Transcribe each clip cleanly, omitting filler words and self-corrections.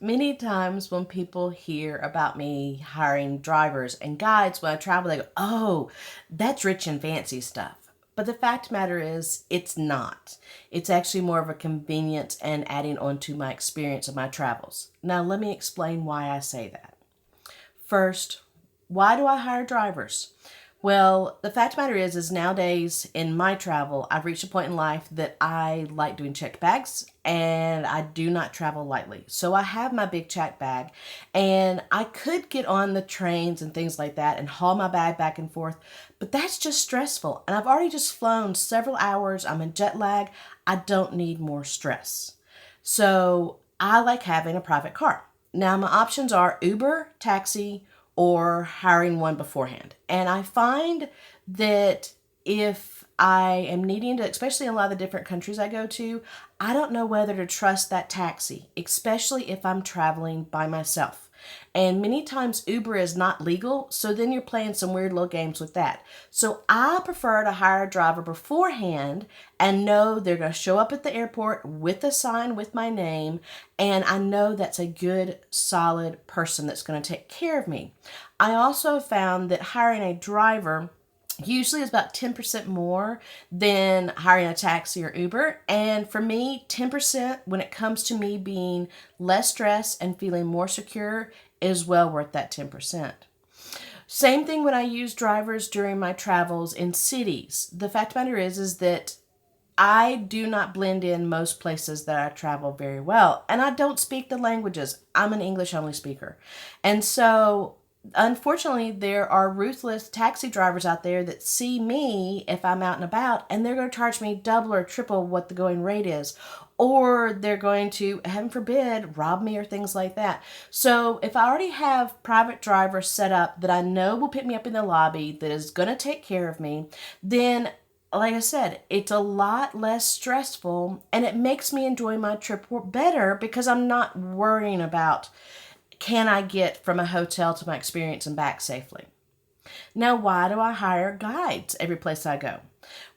Many times when people hear about me hiring drivers and guides when I travel, they go, oh, that's rich and fancy stuff. But the fact of the matter is, it's not. It's actually more of a convenience and adding on to my experience of my travels. Now, let me explain why I say that. First, why do I hire drivers? Well, the fact of the matter is nowadays in my travel, I've reached a point in life that I like doing checked bags and I do not travel lightly. So I have my big check bag and I could get on the trains and things like that and haul my bag back and forth, but that's just stressful. And I've already just flown several hours. I'm in jet lag. I don't need more stress. So I like having a private car. Now, my options are Uber, taxi, or hiring one beforehand. And I find that if I am needing to, especially in a lot of the different countries I go to, I don't know whether to trust that taxi, especially if I'm traveling by myself. And many times Uber is not legal, so then you're playing some weird little games with that. So I prefer to hire a driver beforehand and know they're going to show up at the airport with a sign with my name, and I know that's a good, solid person that's going to take care of me. I also found that hiring a driver usually is about 10% more than hiring a taxi or Uber. And for me, 10% when it comes to me being less stressed and feeling more secure is well worth that 10%. Same thing when I use drivers during my travels in cities. The fact of the matter is that I do not blend in most places that I travel very well. And I don't speak the languages. I'm an English only speaker. And so, unfortunately, there are ruthless taxi drivers out there that see me if I'm out and about, and they're going to charge me double or triple what the going rate is. Or they're going to, heaven forbid, rob me or things like that. So if I already have private drivers set up that I know will pick me up in the lobby, that is going to take care of me, then like I said, it's a lot less stressful and it makes me enjoy my trip better because I'm not worrying about can I get from a hotel to my experience and back safely. Now, why do I hire guides every place I go?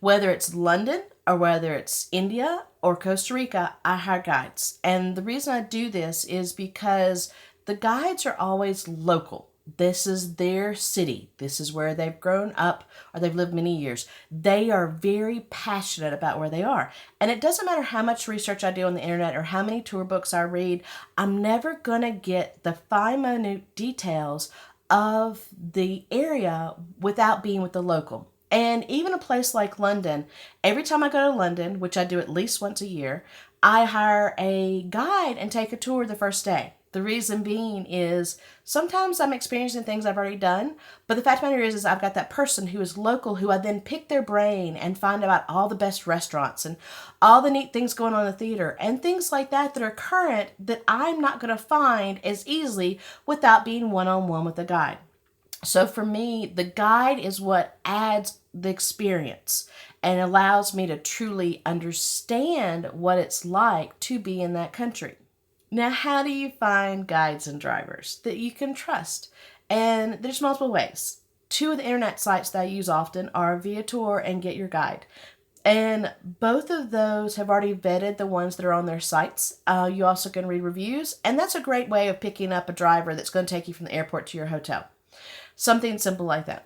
Whether it's London or whether it's India or Costa Rica, I hire guides. And the reason I do this is because the guides are always local. This is their city. This is where they've grown up or they've lived many years. They are very passionate about where they are. And it doesn't matter how much research I do on the internet or how many tour books I read, I'm never going to get the fine, minute details of the area without being with the local. And even a place like London, every time I go to London, which I do at least once a year, I hire a guide and take a tour the first day. The reason being is sometimes I'm experiencing things I've already done, but the fact of the matter is I've got that person who is local who I then pick their brain and find about all the best restaurants and all the neat things going on in the theater and things like that that are current that I'm not going to find as easily without being one-on-one with a guide. So for me, the guide is what adds the experience and allows me to truly understand what it's like to be in that country. Now, how do you find guides and drivers that you can trust? And there's multiple ways. Two of the internet sites that I use often are Viator and Get Your Guide. And both of those have already vetted the ones that are on their sites. You also can read reviews, and that's a great way of picking up a driver that's going to take you from the airport to your hotel. Something simple like that.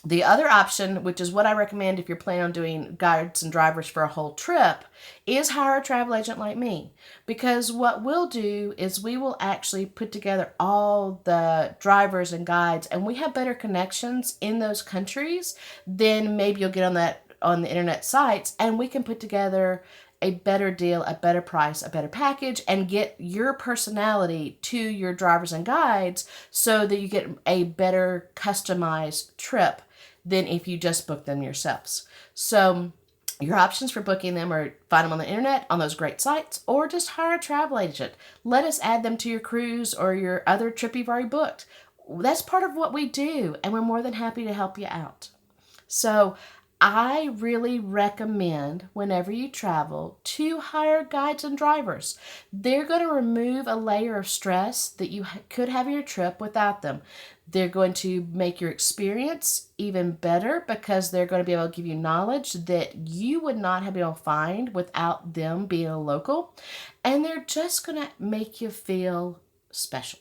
The other option, which is what I recommend if you're planning on doing guides and drivers for a whole trip, is hire a travel agent like me. Because what we'll do is we will actually put together all the drivers and guides, and we have better connections in those countries than maybe you'll get on the internet sites, and we can put together a better deal, a better price, a better package, and get your personality to your drivers and guides so that you get a better customized trip than if you just book them yourselves. So your options for booking them are find them on the internet on those great sites or just hire a travel agent. Let us add them to your cruise or your other trip you've already booked. That's part of what we do, and we're more than happy to help you out. So I really recommend whenever you travel to hire guides and drivers. They're going to remove a layer of stress that you could have in your trip without them. They're going to make your experience even better because they're going to be able to give you knowledge that you would not have been able to find without them being a local. And they're just going to make you feel special.